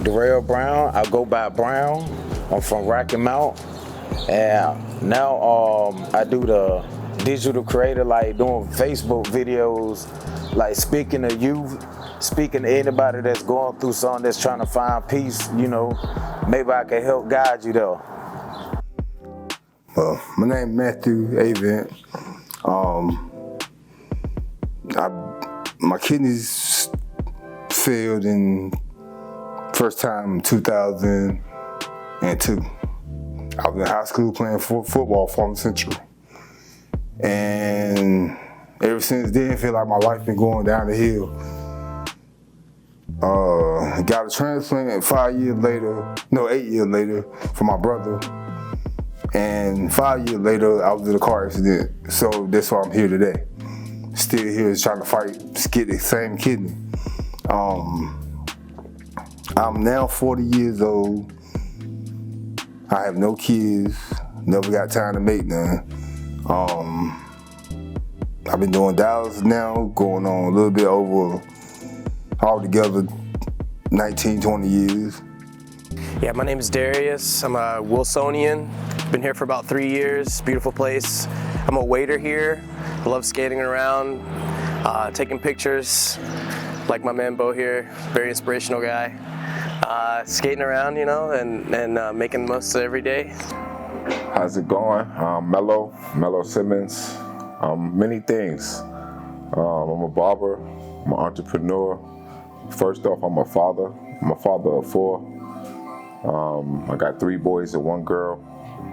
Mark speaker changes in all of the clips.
Speaker 1: Darrell Brown. I go by Brown. I'm from Rocky Mount, and now I do the digital creator, like doing Facebook videos, like speaking to youth, speaking to anybody that's going through something, that's trying to find peace. Maybe I can help guide you there.
Speaker 2: My name is Matthew Avent. My kidneys failed in first time in 2002. I was in high school playing football for Central. And ever since then, I feel like my life been going down the hill. Got a transplant 8 years later from my brother. And 5 years later, I was in a car accident. So that's why I'm here today. Still here trying to fight to get the same kidney. I'm now 40 years old. I have no kids, never got time to make none. I've been doing dialysis now, going on a little bit over, altogether, 19, 20 years.
Speaker 3: Yeah, my name is Darius. I'm a Wilsonian. Been here for about 3 years. Beautiful place. I'm a waiter here. I love skating around, taking pictures. Like my man Bo here, very inspirational guy. Skating around, and making the most of every day.
Speaker 4: How's it going? Mello Simmons. Many things. I'm a barber. I'm an entrepreneur. First off, I'm a father. I'm a father of 4. I got 3 boys and 1 girl.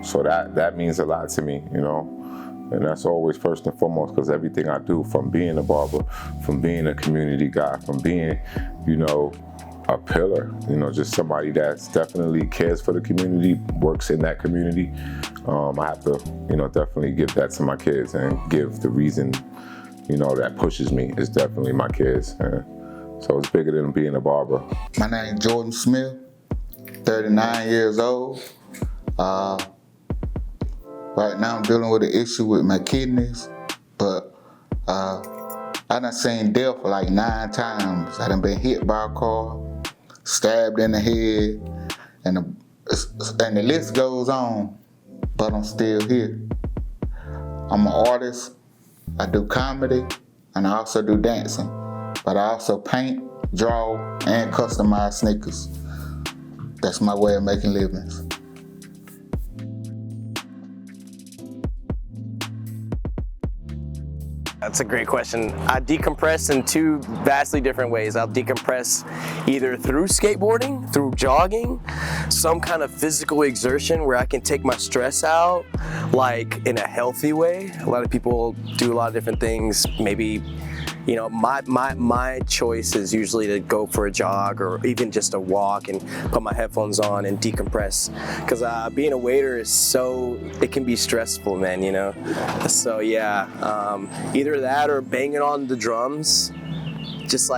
Speaker 4: So that means a lot to me, And that's always first and foremost, because everything I do, from being a barber, from being a community guy, from being, a pillar, just somebody that's definitely cares for the community, works in that community. I have to, definitely give that to my kids, and give the reason, that pushes me is definitely my kids. And so it's bigger than being a barber.
Speaker 5: My name is Jordan Smith, 39 years old. Right now I'm dealing with an issue with my kidneys, but I done seen death like 9 times. I done been hit by a car, stabbed in the head, and the list goes on, but I'm still here. I'm an artist, I do comedy, and I also do dancing, but I also paint, draw, and customize sneakers. That's my way of making livings.
Speaker 3: That's a great question. I decompress in 2 vastly different ways. I'll decompress either through skateboarding, through jogging, some kind of physical exertion where I can take my stress out, like in a healthy way. A lot of people do a lot of different things. Maybe, my choice is usually to go for a jog or even just a walk and put my headphones on and decompress. Because being a waiter it can be stressful, man, So yeah, either that or banging on the drums. Just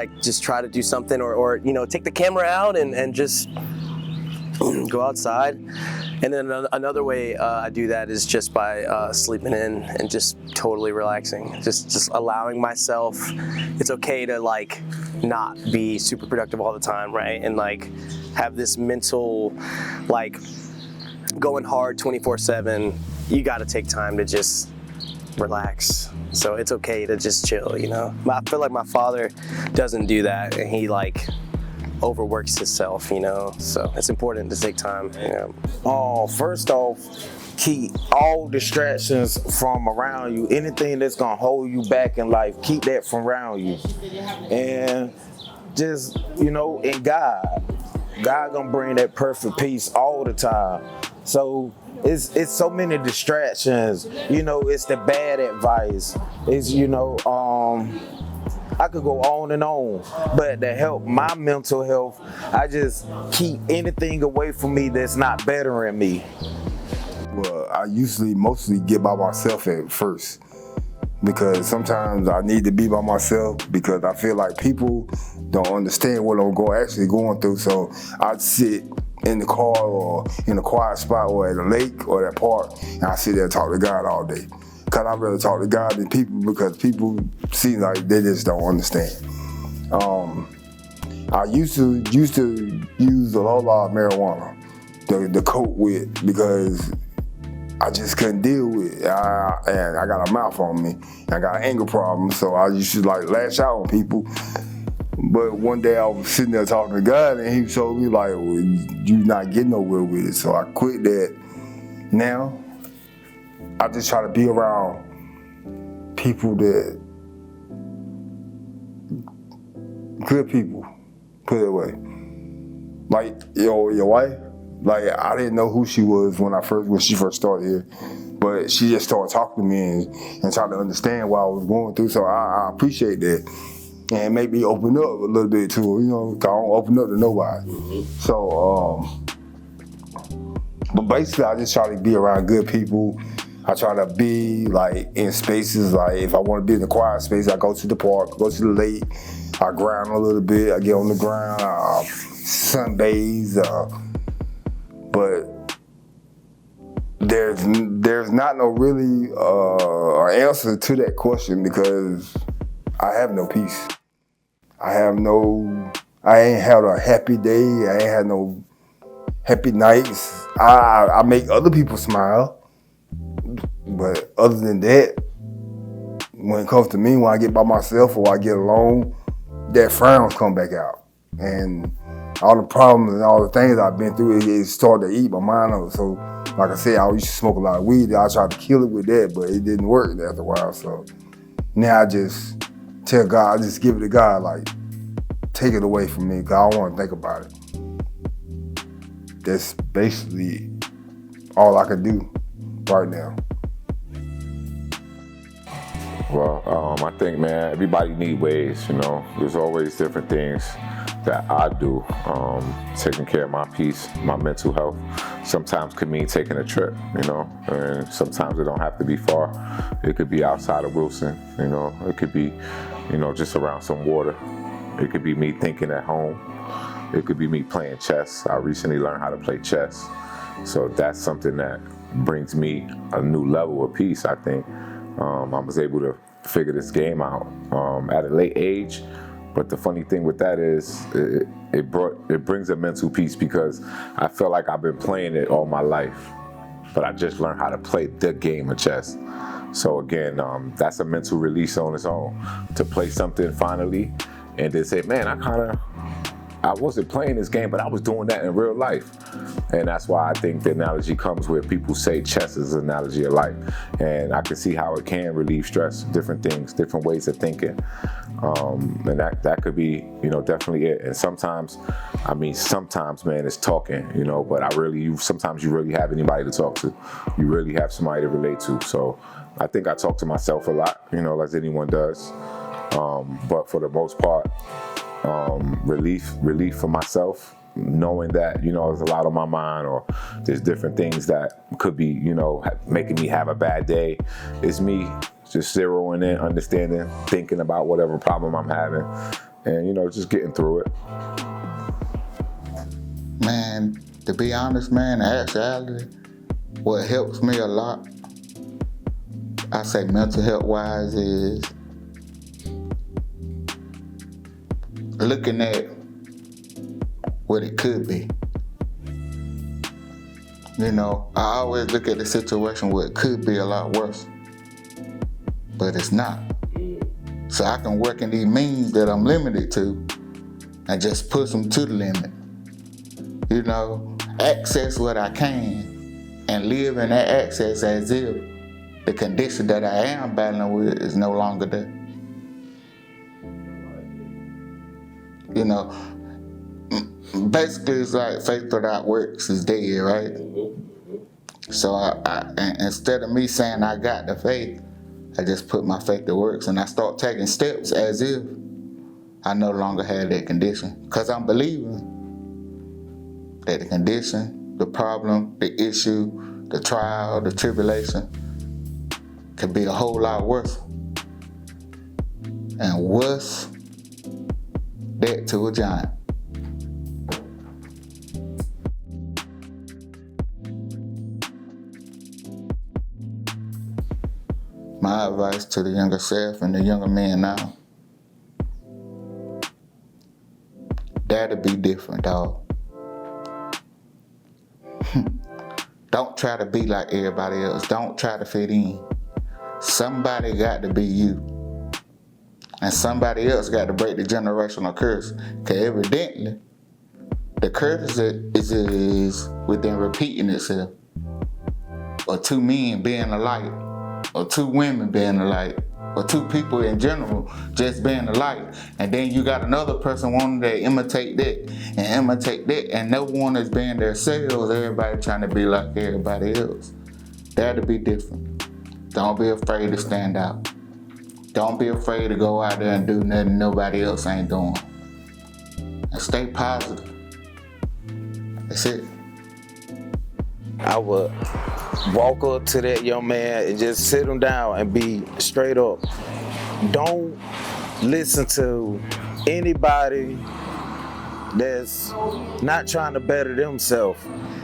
Speaker 3: try to do something or take the camera out and just go outside. And then another way I do that is just by sleeping in and just totally relaxing. Just allowing myself, it's okay to not be super productive all the time, right? And have this mental, going hard 24/7, you gotta take time to just relax. So it's okay to just chill, I feel like my father doesn't do that, and he overworks himself, so it's important to take time.
Speaker 1: First off, keep all distractions from around you. Anything that's gonna hold you back in life, keep that from around you. And just, in God gonna bring that perfect peace all the time. So it's so many distractions, it's the bad advice. It's, I could go on and on, but to help my mental health, I just keep anything away from me that's not bettering me.
Speaker 2: Well, I mostly get by myself at first, because sometimes I need to be by myself because I feel like people don't understand what I'm actually going through. So I'd sit in the car or in a quiet spot or at a lake or that park, and I sit there and talk to God all day. Because I'd rather talk to God than people, because people seem like they just don't understand. I used to use a whole lot of marijuana to cope with because I just couldn't deal with it. And I got a mouth on me. And I got an anger problem, so I used to like lash out on people. But one day I was sitting there talking to God, and he told me like, well, "You not getting nowhere with it." So I quit that. Now I just try to be around people that good people. Put it away. Like your wife. Like I didn't know who she was when she first started here, but she just started talking to me and trying to understand what I was going through. So I appreciate that, and it made me open up a little bit to her. You know, 'cause I don't open up to nobody. So, but basically, I just try to be around good people. I try to be like in spaces. Like if I want to be in a quiet space, I go to the park, go to the lake. I grind a little bit. I get on the ground, sunbathe. But there's not no really answer to that question because I have no peace. I ain't had a happy day. I ain't had no happy nights. I make other people smile, but other than that, when it comes to me, when I get by myself or I get alone, that frowns come back out. And all the problems and all the things I've been through, it started to eat my mind up. So, like I said, I used to smoke a lot of weed. I tried to kill it with that, but it didn't work after a while. So now I just tell God, I just give it to God, like, take it away from me, because I don't want to think about it. That's basically all I can do right now.
Speaker 4: Well, I think, man, everybody need ways, you know. There's always different things that I do. Taking care of my peace, my mental health. Sometimes could mean taking a trip, you know, and sometimes it don't have to be far. It could be outside of Wilson, you know. It could be, you know, just around some water. It could be me thinking at home. It could be me playing chess. I recently learned how to play chess. So that's something that brings me a new level of peace, I think. I was able to figure this game out at a late age, but the funny thing with that is it brings a mental peace because I feel like I've been playing it all my life, but I just learned how to play the game of chess. So again, that's a mental release on its own, to play something finally and then say, man, I wasn't playing this game, but I was doing that in real life. And that's why I think the analogy comes where people say chess is an analogy of life. And I can see how it can relieve stress, different things, different ways of thinking. And that could be, you know, definitely it. And sometimes, man, it's talking, you know, but sometimes you really have anybody to talk to. You really have somebody to relate to. So I think I talk to myself a lot, you know, as anyone does. But for the most part, relief for myself, knowing that, you know, there's a lot on my mind, or there's different things that could be, you know, making me have a bad day. It's me just zeroing in, understanding, thinking about whatever problem I'm having, and, you know, just getting through it.
Speaker 5: Man, to be honest, man, actually, what helps me a lot, I say mental health wise, is looking at what it could be. You know, I always look at the situation where it could be a lot worse, but it's not. So I can work in these means that I'm limited to and just push them to the limit. You know, access what I can and live in that access as if the condition that I am battling with is no longer there. You know, basically it's like faith without works is dead, right? So and instead of me saying I got the faith, I just put my faith to works and I start taking steps as if I no longer had that condition. Because I'm believing that the condition, the problem, the issue, the trial, the tribulation could be a whole lot worse. And what's that to a giant? My advice to the younger self and the younger men now, That'll be different, dog. Don't try to be like everybody else. Don't try to fit in. Somebody got to be you. And somebody else got to break the generational curse. Because evidently, the curse is within repeating itself. Or two men being alike. Or two women being alike. Or two people in general just being alike. And then you got another person wanting to imitate that and imitate that. And no one is being themselves. Everybody trying to be like everybody else. That'll be different. Don't be afraid to stand out. Don't be afraid to go out there and do nothing nobody else ain't doing. And stay positive. That's it.
Speaker 1: I would walk up to that young man and just sit him down and be straight up. Don't listen to anybody that's not trying to better themselves.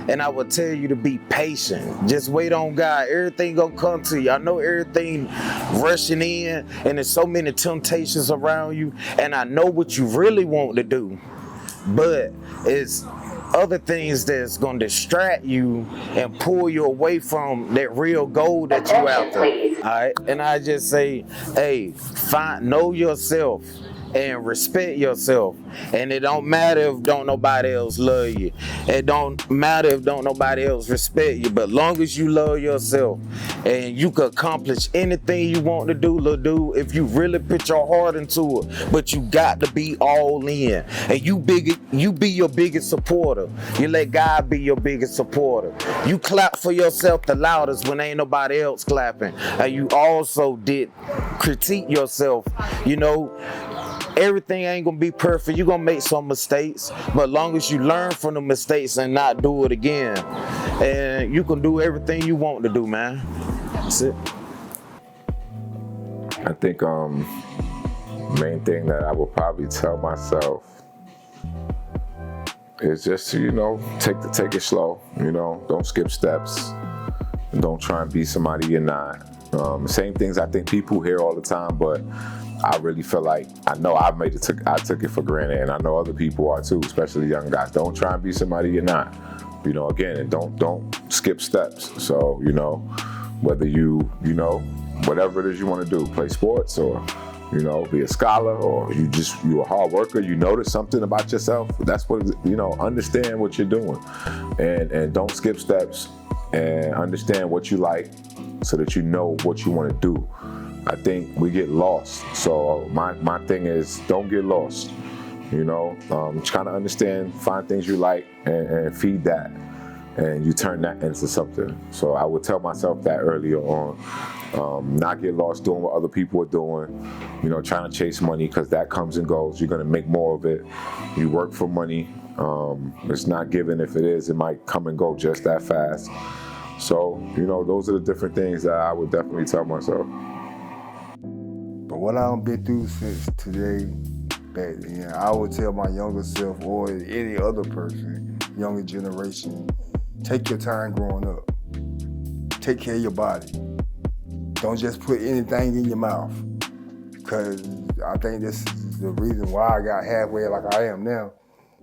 Speaker 1: And I would tell you to be patient. Just wait on God. Everything gonna come to you. I know everything rushing in and there's so many temptations around you. And I know what you really want to do. But it's other things that's gonna distract you and pull you away from that real goal that you after. All right. And I just say, hey, know yourself and respect yourself. And it don't matter if don't nobody else love you. It don't matter if don't nobody else respect you. But long as you love yourself and you can accomplish anything you want to do, little dude, if you really put your heart into it. But you got to be all in. And you be your biggest supporter. You let God be your biggest supporter. You clap for yourself the loudest when ain't nobody else clapping. And you also did critique yourself, you know. Everything ain't gonna be perfect. You're gonna make some mistakes, but long as you learn from the mistakes and not do it again, and you can do everything you want to do, man. That's it.
Speaker 4: I think main thing that I would probably tell myself is just to, you know, take it slow. You know, don't skip steps. Don't try and be somebody you're not. Same things I think people hear all the time, but I really feel like I know I took it for granted, and I know other people are too, especially young guys. Don't try and be somebody you're not. You know, again, and don't skip steps. So, you know, whether you know, whatever it is you want to do, play sports or, you know, be a scholar, or you're a hard worker, you notice something about yourself. That's what, you know, understand what you're doing, and don't skip steps, and understand what you like so that you know what you want to do. I think we get lost. So my thing is, don't get lost. You know, trying to understand, find things you like, and feed that, and you turn that into something. So I would tell myself that earlier on. Not get lost doing what other people are doing. You know, trying to chase money, because that comes and goes. You're gonna make more of it. You work for money. It's not given. If it is, it might come and go just that fast. So, you know, those are the different things that I would definitely tell myself.
Speaker 2: But what I've been through since today, back then, I would tell my younger self, or any other person, younger generation, take your time growing up. Take care of your body. Don't just put anything in your mouth. Because I think this is the reason why I got halfway like I am now,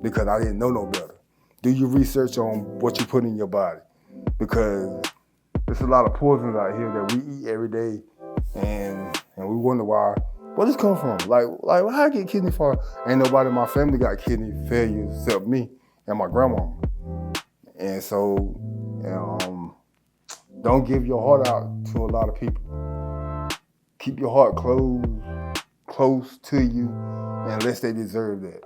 Speaker 2: because I didn't know no better. Do your research on what you put in your body. Because there's a lot of poisons out here that we eat every day, and we wonder where this come from. Like how I get kidney failure? Ain't nobody in my family got kidney failure except me and my grandma. And so, don't give your heart out to a lot of people. Keep your heart close to you, unless they deserve that.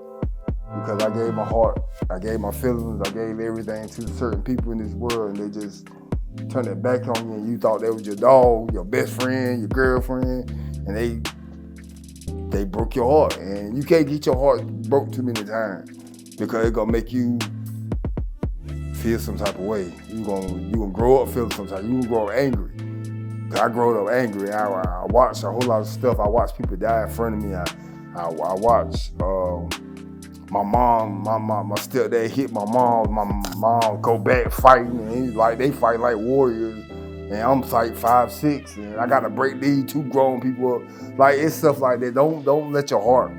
Speaker 2: Because I gave my heart, I gave my feelings, I gave everything to certain people in this world, and they just turned it back on you, and you thought that was your dog, your best friend, your girlfriend, and they broke your heart. And you can't get your heart broke too many times, because it's gonna make you feel some type of way. You gonna grow up feeling some type. You gonna grow up angry. I grew up angry. I watched a whole lot of stuff. I watched people die in front of me. I watched my mom, my stepdad hit my mom go back fighting, and they fight like warriors, and I'm like 5'6", and I gotta break these two grown people up. Like, it's stuff like that. Don't let your heart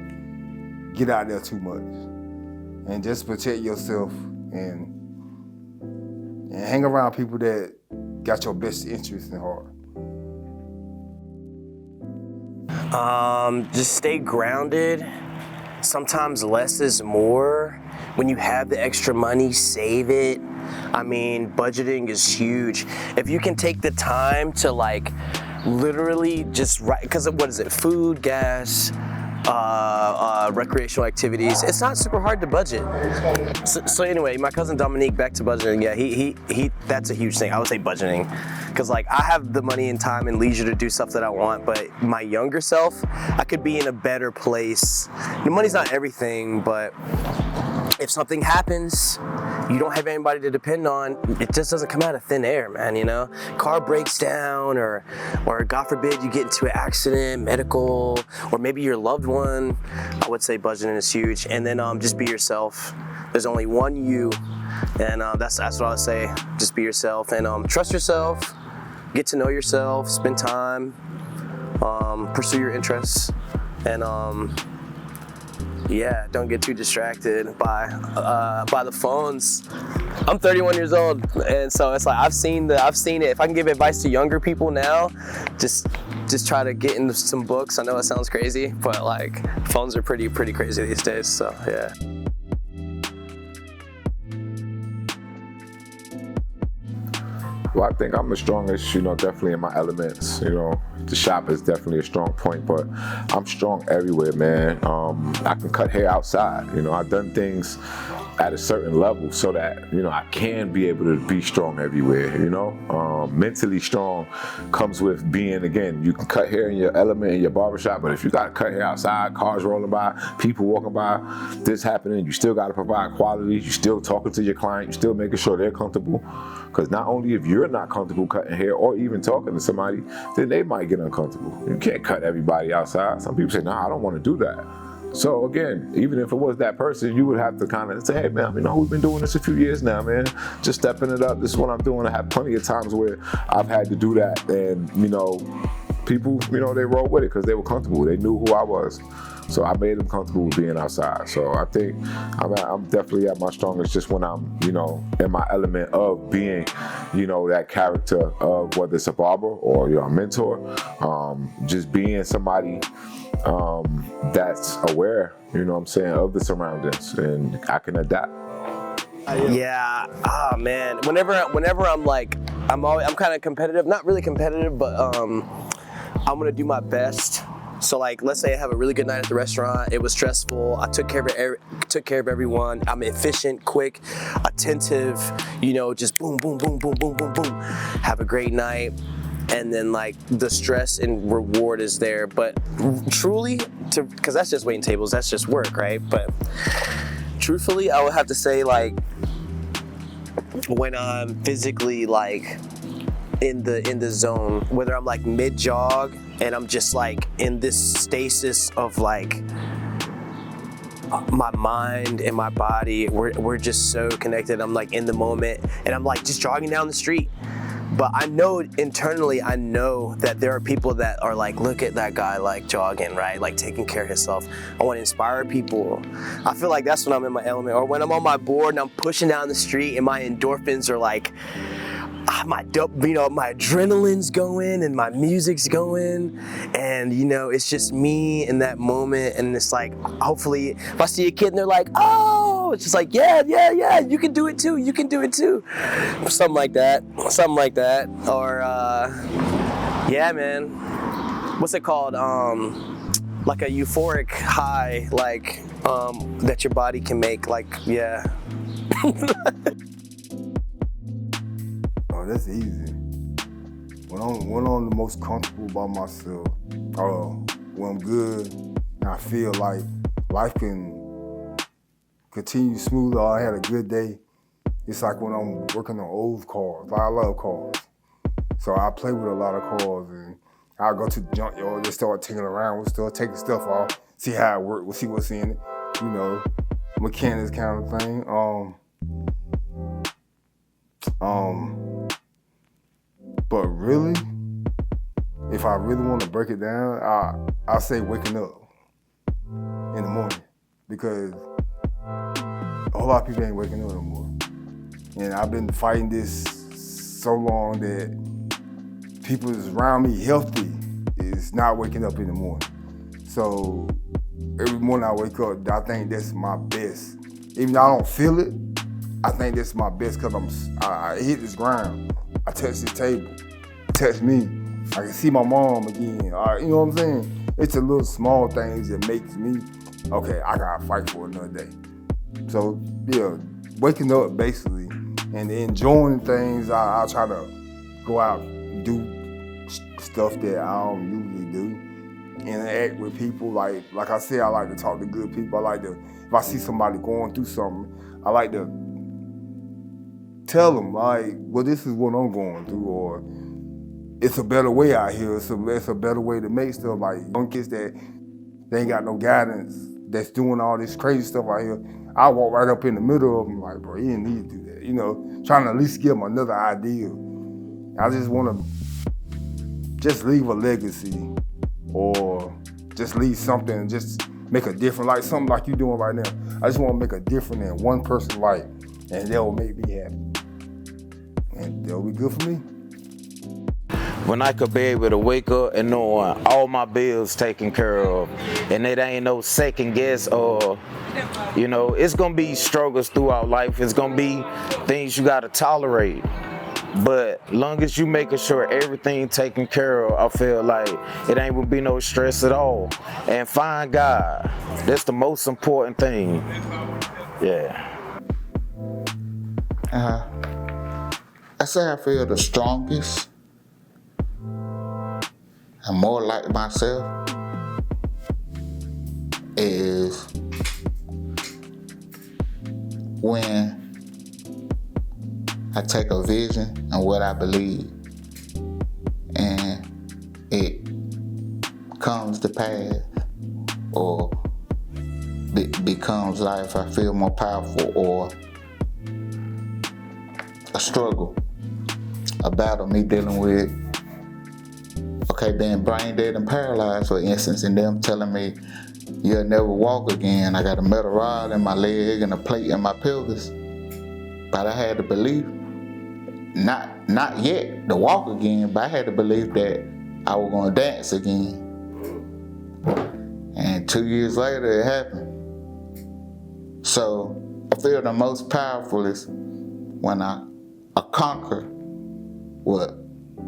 Speaker 2: get out there too much. and just protect yourself and hang around people that got your best interests in heart.
Speaker 3: Just stay grounded. Sometimes less is more. When you have the extra money, save it. I mean, budgeting is huge. If you can take the time to like literally just write, because what is it? Food, gas, recreational activities. It's not super hard to budget. So anyway, my cousin Dominique, back to budgeting. Yeah, he that's a huge thing. I would say budgeting, because like I have the money and time and leisure to do stuff that I want, but my younger self, I could be in a better place. The money's not everything, but if something happens, you don't have anybody to depend on, it just doesn't come out of thin air, man, you know? Car breaks down, or God forbid you get into an accident, medical, or maybe your loved one. I would say budgeting is huge. And then just be yourself. There's only one you, and that's what I would say. Just be yourself, and trust yourself, get to know yourself, spend time, pursue your interests, and yeah, don't get too distracted by the phones. I'm 31 years old, and so it's like I've seen it. If I can give advice to younger people now, just try to get into some books. I know it sounds crazy, but like phones are pretty crazy these days. So yeah.
Speaker 4: Well, I think I'm the strongest, definitely in my elements. The shop is definitely a strong point, but I'm strong everywhere, man. I can cut hair outside. I've done things at a certain level so that, I can be able to be strong everywhere, mentally strong comes with being, again, you can cut hair in your element in your barbershop, but if you got to cut hair outside, cars rolling by, people walking by, this happening, you still got to provide quality, you still talking to your client, you still making sure they're comfortable. Because not only if you're not comfortable cutting hair or even talking to somebody, then they might get uncomfortable. You can't cut everybody outside. Some people say, nah, I don't want to do that. So again, even if it was that person, you would have to kind of say, hey man, we've been doing this a few years now, man. Just stepping it up. This is what I'm doing. I have plenty of times where I've had to do that, and people, they roll with it because they were comfortable. They knew who I was. So I made them comfortable with being outside. So I think I'm definitely at my strongest just when I'm, in my element of being, that character of whether it's a barber or a mentor, just being somebody that's aware, of the surroundings, and I can adapt.
Speaker 3: Yeah. Oh man. Whenever I'm like, I'm kind of competitive. Not really competitive, but I'm gonna do my best. So like, let's say I have a really good night at the restaurant. It was stressful. I took care of everyone. I'm efficient, quick, attentive. Just boom, boom, boom, boom, boom, boom, boom. Have a great night. And then like the stress and reward is there, but truly, because that's just waiting tables, that's just work, right? But truthfully, I would have to say like when I'm physically like in the zone, whether I'm like mid jog and I'm just like in this stasis of like my mind and my body, we're just so connected. I'm like in the moment, and I'm like just jogging down the street. But I know internally, I know that there are people that are like, look at that guy like jogging, right? Like taking care of himself. I want to inspire people. I feel like that's when I'm in my element. Or when I'm on my board and I'm pushing down the street and my endorphins are like, my adrenaline's going and my music's going, and it's just me in that moment. And it's like, hopefully if I see a kid and they're like, oh, it's just like, yeah, you can do it too, something like that. Or yeah, man, what's it called, like a euphoric high, like that your body can make, like, yeah.
Speaker 2: Oh, that's easy. When I'm the most comfortable by myself, when I'm good, and I feel like life can continue smooth, or I had a good day, it's like when I'm working on old cars. I love cars. So I play with a lot of cars, and I'll go to the junkyard, just start taking around, we'll start taking stuff off, see how it works, we'll see what's in it, mechanics kind of thing. But really, if I really want to break it down, I say waking up in the morning, because lot of people ain't waking up no more. And I've been fighting this so long that people that's around me healthy is not waking up in the morning. So every morning I wake up, I think that's my best. Even though I don't feel it, I think that's my best because I hit this ground. I touch the table, touch me. I can see my mom again. You know what I'm saying? It's the little small things that makes me, okay, I gotta fight for another day. So yeah, waking up basically and enjoying things. I try to go out and do stuff that I don't usually do. Interact with people. Like I said, I like to talk to good people. I like to, if I see somebody going through something, I like to tell them like, well, this is what I'm going through, or it's a better way out here. It's a better way to make stuff. Like young kids that they ain't got no guidance, that's doing all this crazy stuff out here. I walk right up in the middle of them like, bro, you didn't need to do that. You know, trying to at least give them another idea. I just want to just leave a legacy or just leave something, just make a difference, like something like you doing right now. I just want to make a difference in one person's life, and that will make me happy. And that'll be good for me.
Speaker 1: When I could be able to wake up and knowing all my bills taken care of, and it ain't no second guess or, you know, it's gonna be struggles throughout life. It's gonna be things you gotta tolerate. But long as you making sure everything taken care of, I feel like it ain't gonna be no stress at all. And find God. That's the most important thing. Yeah.
Speaker 5: I say I feel the strongest and more like myself is when I take a vision and what I believe and it comes to pass or becomes life. I feel more powerful, or a struggle, a battle me dealing with, okay, being brain dead and paralyzed, for instance, and them telling me you'll never walk again. I got a metal rod in my leg and a plate in my pelvis. But I had to believe, not yet to walk again, but I had to believe that I was gonna dance again. And 2 years later, it happened. So I feel the most powerful is when I conquer what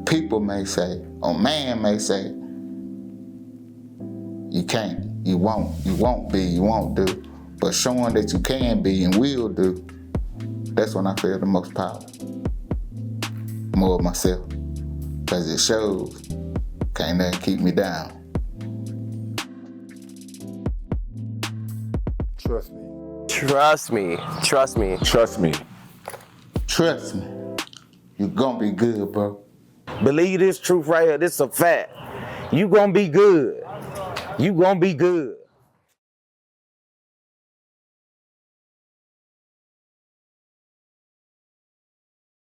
Speaker 5: people may say, or man may say, you can't, you won't be, you won't do. But showing that you can be and will do, that's when I feel the most power. More of myself. Because it shows, can't nothing keep me down.
Speaker 2: Trust me.
Speaker 3: Trust me. Trust me.
Speaker 4: Trust me.
Speaker 5: Trust me. You're gonna be good, bro.
Speaker 1: Believe this truth right here. This is a fact. You gonna be good. You gonna be good.